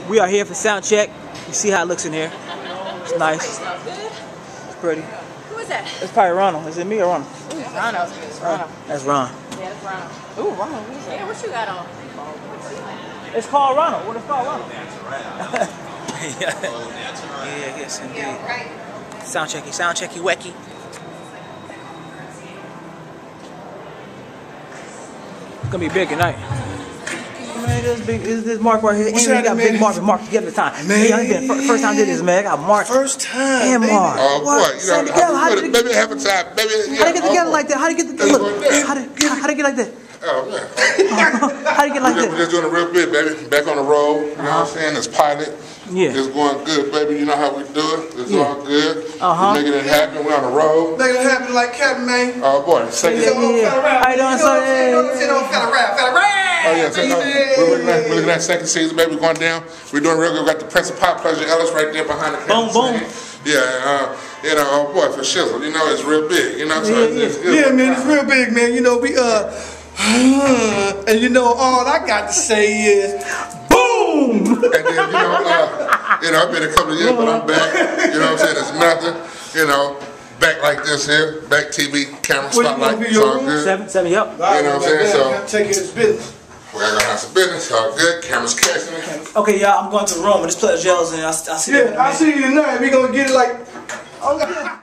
We are here for sound check. You see how it looks in here. It's nice. It's pretty. Who is that? It's probably Ronald. Is it me or Ronald? Ooh, Ronald. Ronald. That's Ron. Yeah, that's Ronald. Ooh, Ronald. What is that? Yeah, what you got on? It's called Ronald. What is called Ronald? Yeah, yes indeed. Yeah, right. Sound checky, wecky. It's gonna be big tonight. Man, this Mark right here. And we got big Mark and Mark together the time. Man, first time I did this, man. I got Mark. First time. And Mark. Oh, boy. You know, how did maybe half a time. Maybe, how did it get together like that? How did it get together? How did it get like that? Oh, man. How did it get like that? We're just doing it real big, baby. Back on the road. You know what I'm saying? It's pilot. Yeah. It's going good, baby. You know how we do it. It's all good. We're making it happen. We're on the road. Making it happen like Captain Man. Oh, boy. Second. How you doing, son? Oh, yeah. We're looking at second season, baby. Going down. We're doing real good. We got the Prince of Pop, Pleasure Ellis, right there behind the camera. Boom. Yeah, you know, oh boy, for shizzle. You know, it's real big. You know, so it's good. Yeah, man, it's real big, man. You know, we and you know, all I got to say is, boom! And then, you know, I've been a couple of years, but I'm back. You know what I'm saying? It's nothing. You know, back like this here, back TV, camera, spotlight, it's all good. Seven, yep. You know what I'm saying? So, take care of business. we gotta go have some business, all good. Cameras casting. Okay, y'all, I'm going to the room and this pleasure gels and I'll see you. Yeah, I'll see you tonight. We gonna get it like.